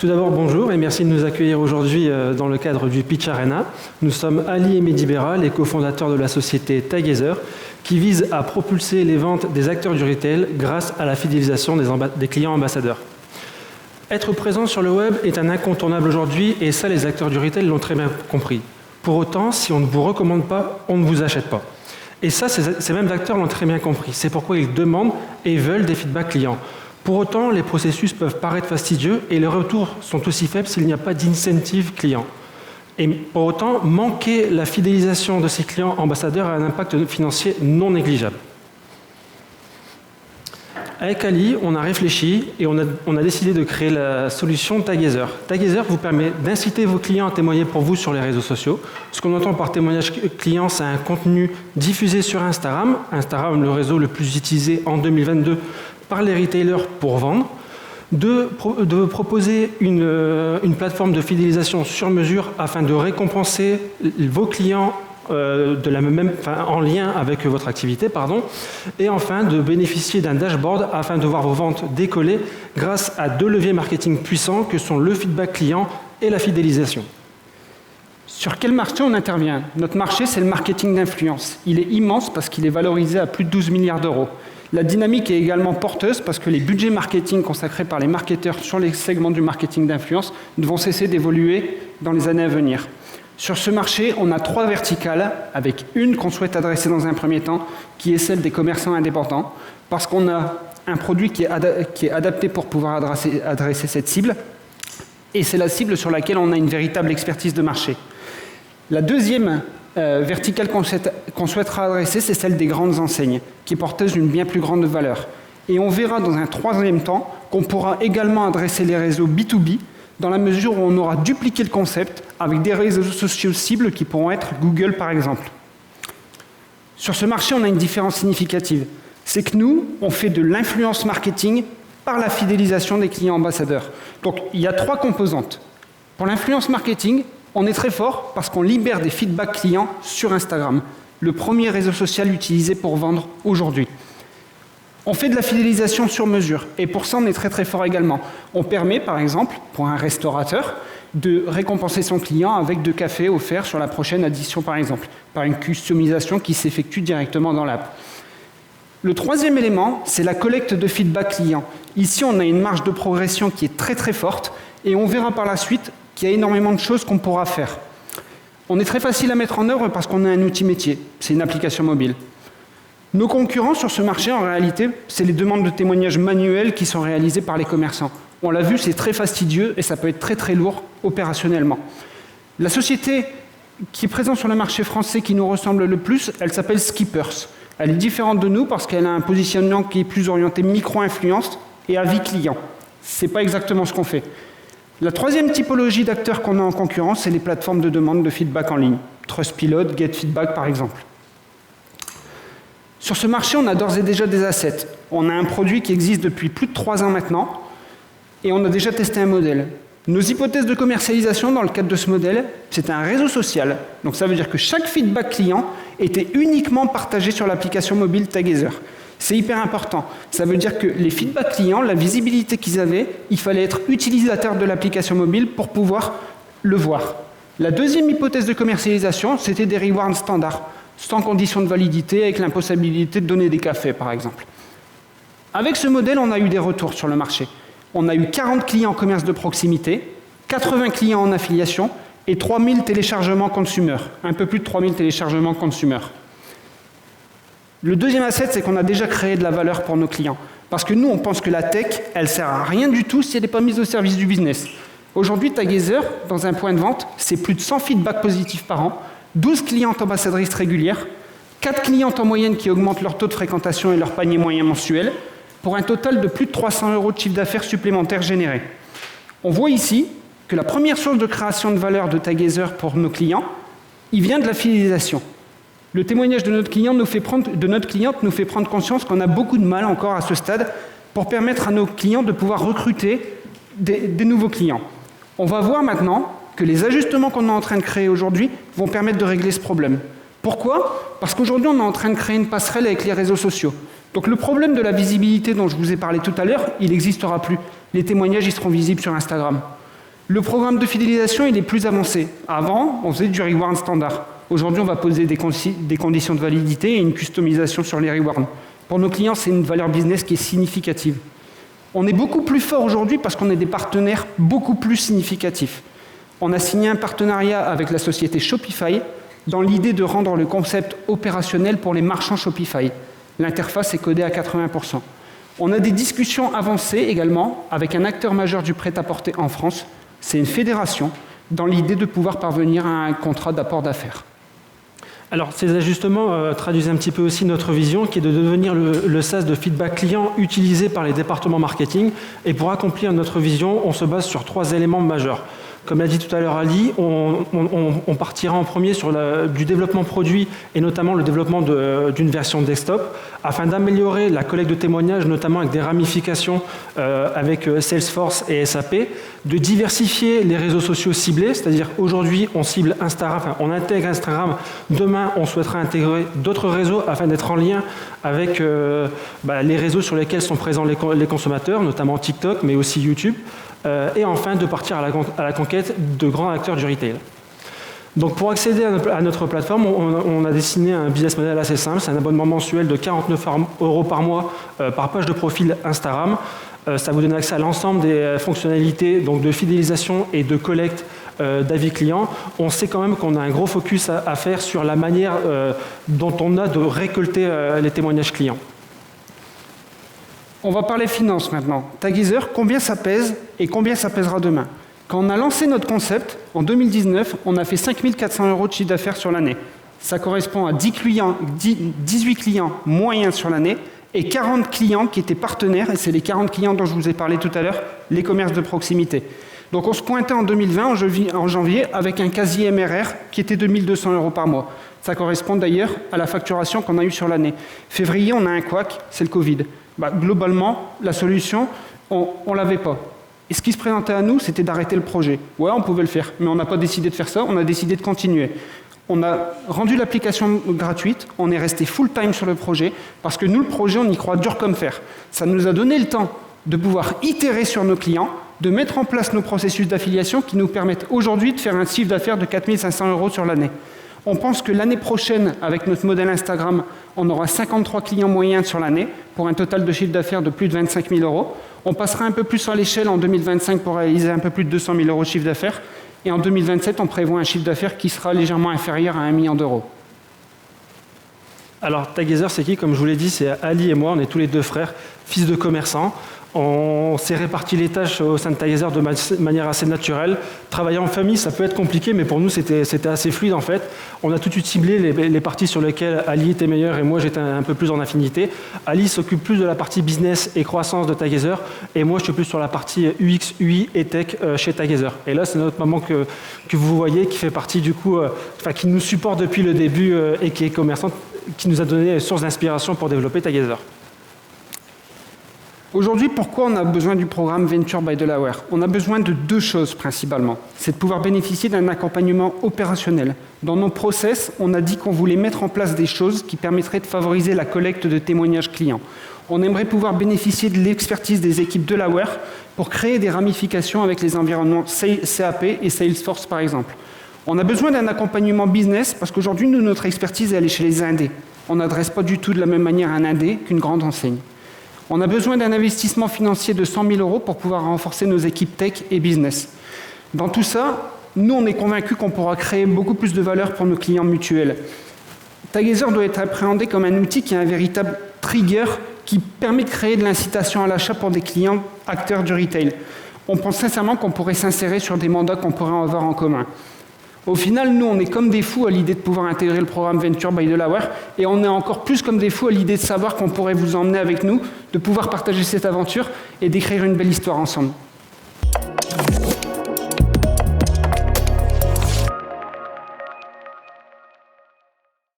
Tout d'abord, bonjour et merci de nous accueillir aujourd'hui dans le cadre du Pitch Arena. Nous sommes Ali et Mehdi Berra, les cofondateurs de la société Taghazer, qui vise à propulser les ventes des acteurs du retail grâce à la fidélisation des clients ambassadeurs. Être présent sur le web est un incontournable aujourd'hui et ça, les acteurs du retail l'ont très bien compris. Pour autant, si on ne vous recommande pas, on ne vous achète pas. Et ça, ces mêmes acteurs l'ont très bien compris. C'est pourquoi ils demandent et veulent des feedbacks clients. Pour autant, les processus peuvent paraître fastidieux et les retours sont aussi faibles s'il n'y a pas d'incentive client. Et pour autant, manquer la fidélisation de ces clients ambassadeurs a un impact financier non négligeable. Avec Ali, on a réfléchi et on a décidé de créer la solution Taghazer. Taghazer vous permet d'inciter vos clients à témoigner pour vous sur les réseaux sociaux. Ce qu'on entend par témoignage client, c'est un contenu diffusé sur Instagram. Instagram, le réseau le plus utilisé en 2022 par les retailers pour vendre. De proposer une plateforme de fidélisation sur mesure afin de récompenser vos clients en lien avec votre activité, et enfin de bénéficier d'un dashboard afin de voir vos ventes décoller grâce à deux leviers marketing puissants que sont le feedback client et la fidélisation. Sur quel marché on intervient? Notre marché, c'est le marketing d'influence. Il est immense parce qu'il est valorisé à plus de 12 milliards d'euros. La dynamique est également porteuse parce que les budgets marketing consacrés par les marketeurs sur les segments du marketing d'influence ne vont cesser d'évoluer dans les années à venir. Sur ce marché, on a 3 verticales, avec une qu'on souhaite adresser dans un premier temps, qui est celle des commerçants indépendants, parce qu'on a un produit qui est adapté pour pouvoir adresser cette cible, et c'est la cible sur laquelle on a une véritable expertise de marché. La deuxième verticale qu'on souhaitera adresser, c'est celle des grandes enseignes, qui est porteuse d'une bien plus grande valeur. Et on verra dans un troisième temps qu'on pourra également adresser les réseaux B2B, dans la mesure où on aura dupliqué le concept avec des réseaux sociaux cibles qui pourront être Google par exemple. Sur ce marché, on a une différence significative. C'est que nous, on fait de l'influence marketing par la fidélisation des clients ambassadeurs. Donc, il y a 3 composantes. Pour l'influence marketing, on est très fort parce qu'on libère des feedbacks clients sur Instagram, le premier réseau social utilisé pour vendre aujourd'hui. On fait de la fidélisation sur mesure, et pour ça, on est très très fort également. On permet, par exemple, pour un restaurateur, de récompenser son client avec 2 cafés offerts sur la prochaine addition, par exemple, par une customisation qui s'effectue directement dans l'app. Le troisième élément, c'est la collecte de feedback client. Ici, on a une marge de progression qui est très très forte, et on verra par la suite qu'il y a énormément de choses qu'on pourra faire. On est très facile à mettre en œuvre parce qu'on a un outil métier, c'est une application mobile. Nos concurrents sur ce marché, en réalité, c'est les demandes de témoignages manuels qui sont réalisées par les commerçants. On l'a vu, c'est très fastidieux et ça peut être très très lourd opérationnellement. La société qui est présente sur le marché français qui nous ressemble le plus, elle s'appelle Skippers. Elle est différente de nous parce qu'elle a un positionnement qui est plus orienté micro-influence et avis client. Ce n'est pas exactement ce qu'on fait. La troisième typologie d'acteurs qu'on a en concurrence, c'est les plateformes de demande de feedback en ligne. Trustpilot, GetFeedback par exemple. Sur ce marché, on a d'ores et déjà des assets. On a un produit qui existe depuis plus de 3 ans maintenant, et on a déjà testé un modèle. Nos hypothèses de commercialisation dans le cadre de ce modèle, c'est un réseau social. Donc ça veut dire que chaque feedback client était uniquement partagé sur l'application mobile Taghazer. C'est hyper important. Ça veut dire que les feedbacks clients, la visibilité qu'ils avaient, il fallait être utilisateur de l'application mobile pour pouvoir le voir. La deuxième hypothèse de commercialisation, c'était des rewards standards, sans condition de validité, avec l'impossibilité de donner des cafés, par exemple. Avec ce modèle, on a eu des retours sur le marché. On a eu 40 clients en commerce de proximité, 80 clients en affiliation et 3000 téléchargements consumer, un peu plus de 3000 téléchargements consumer. Le deuxième asset, c'est qu'on a déjà créé de la valeur pour nos clients. Parce que nous, on pense que la tech, elle ne sert à rien du tout si elle n'est pas mise au service du business. Aujourd'hui, Taghazer, dans un point de vente, c'est plus de 100 feedbacks positifs par an, 12 clientes ambassadrices régulières, 4 clientes en moyenne qui augmentent leur taux de fréquentation et leur panier moyen mensuel, pour un total de plus de 300 € de chiffre d'affaires supplémentaire généré. On voit ici que la première source de création de valeur de Taghazer pour nos clients, il vient de la fidélisation. Le témoignage de notre cliente nous fait prendre conscience qu'on a beaucoup de mal encore à ce stade pour permettre à nos clients de pouvoir recruter des nouveaux clients. On va voir maintenant que les ajustements qu'on est en train de créer aujourd'hui vont permettre de régler ce problème. Pourquoi? Parce qu'aujourd'hui, on est en train de créer une passerelle avec les réseaux sociaux. Donc le problème de la visibilité dont je vous ai parlé tout à l'heure, il n'existera plus. Les témoignages, ils seront visibles sur Instagram. Le programme de fidélisation, il est plus avancé. Avant, on faisait du reward standard. Aujourd'hui, on va poser des conditions de validité et une customisation sur les rewards. Pour nos clients, c'est une valeur business qui est significative. On est beaucoup plus fort aujourd'hui parce qu'on a des partenaires beaucoup plus significatifs. On a signé un partenariat avec la société Shopify dans l'idée de rendre le concept opérationnel pour les marchands Shopify. L'interface est codée à 80%. On a des discussions avancées également avec un acteur majeur du prêt-à-porter en France. C'est une fédération dans l'idée de pouvoir parvenir à un contrat d'apport d'affaires. Alors, ces ajustements traduisent un petit peu aussi notre vision, qui est de devenir le SaaS de feedback client utilisé par les départements marketing. Et pour accomplir notre vision, on se base sur 3 éléments majeurs. Comme l'a dit tout à l'heure Ali, on partira en premier sur du développement produit et notamment le développement d'une version desktop afin d'améliorer la collecte de témoignages, notamment avec des ramifications avec Salesforce et SAP, de diversifier les réseaux sociaux ciblés, c'est-à-dire aujourd'hui on cible Instagram, enfin, on intègre Instagram, demain on souhaitera intégrer d'autres réseaux afin d'être en lien avec les réseaux sur lesquels sont présents les consommateurs, notamment TikTok mais aussi YouTube. Et enfin de partir à la conquête de grands acteurs du retail. Donc pour accéder à notre plateforme, on a dessiné un business model assez simple, c'est un abonnement mensuel de 49 € par mois par page de profil Instagram. Ça vous donne accès à l'ensemble des fonctionnalités donc de fidélisation et de collecte d'avis clients. On sait quand même qu'on a un gros focus à faire sur la manière dont on a de récolter les témoignages clients. On va parler finances maintenant. Taggezer, combien ça pèse et combien ça pèsera demain? Quand on a lancé notre concept, en 2019, on a fait 5 400 € de chiffre d'affaires sur l'année. Ça correspond à 18 clients moyens sur l'année et 40 clients qui étaient partenaires, et c'est les 40 clients dont je vous ai parlé tout à l'heure, les commerces de proximité. Donc on se pointait en 2020, en janvier, avec un quasi MRR qui était de 1 200 € par mois. Ça correspond d'ailleurs à la facturation qu'on a eue sur l'année. Février, on a un couac, c'est le Covid. Globalement, la solution, on ne l'avait pas. Et ce qui se présentait à nous, c'était d'arrêter le projet. Ouais, on pouvait le faire, mais on n'a pas décidé de faire ça, on a décidé de continuer. On a rendu l'application gratuite, on est resté full-time sur le projet, parce que nous, le projet, on y croit dur comme fer. Ça nous a donné le temps de pouvoir itérer sur nos clients, de mettre en place nos processus d'affiliation qui nous permettent aujourd'hui de faire un chiffre d'affaires de 4 500 € sur l'année. On pense que l'année prochaine, avec notre modèle Instagram, on aura 53 clients moyens sur l'année, pour un total de chiffre d'affaires de plus de 25 000 €. On passera un peu plus à l'échelle en 2025 pour réaliser un peu plus de 200 000 € de chiffre d'affaires. Et en 2027, on prévoit un chiffre d'affaires qui sera légèrement inférieur à 1 million €. Alors, Taggezer, c'est qui? Comme je vous l'ai dit, c'est Ali et moi, on est tous les 2 frères, fils de commerçants. On s'est réparti les tâches au sein de Taggezer de manière assez naturelle. Travailler en famille, ça peut être compliqué, mais pour nous, c'était assez fluide en fait. On a tout de suite ciblé les parties sur lesquelles Ali était meilleur et moi, j'étais un peu plus en affinité. Ali s'occupe plus de la partie business et croissance de Taggezer, et moi, je suis plus sur la partie UX, UI et tech chez Taggezer. Et là, c'est notre maman que vous voyez, qui fait partie du coup, qui nous supporte depuis le début et qui est commerçante, qui nous a donné source d'inspiration pour développer Taggezer. Aujourd'hui, pourquoi on a besoin du programme Venture by Delaware? On a besoin de 2 choses principalement. C'est de pouvoir bénéficier d'un accompagnement opérationnel. Dans nos process, on a dit qu'on voulait mettre en place des choses qui permettraient de favoriser la collecte de témoignages clients. On aimerait pouvoir bénéficier de l'expertise des équipes Delaware pour créer des ramifications avec les environnements CAP et Salesforce par exemple. On a besoin d'un accompagnement business parce qu'aujourd'hui, notre expertise, elle est chez les indés. On n'adresse pas du tout de la même manière un indé qu'une grande enseigne. On a besoin d'un investissement financier de 100 000 € pour pouvoir renforcer nos équipes tech et business. Dans tout ça, nous, on est convaincus qu'on pourra créer beaucoup plus de valeur pour nos clients mutuels. Taggezer doit être appréhendé comme un outil qui est un véritable trigger qui permet de créer de l'incitation à l'achat pour des clients acteurs du retail. On pense sincèrement qu'on pourrait s'insérer sur des mandats qu'on pourrait avoir en commun. Au final, nous, on est comme des fous à l'idée de pouvoir intégrer le programme Venture by Delaware et on est encore plus comme des fous à l'idée de savoir qu'on pourrait vous emmener avec nous, de pouvoir partager cette aventure et d'écrire une belle histoire ensemble.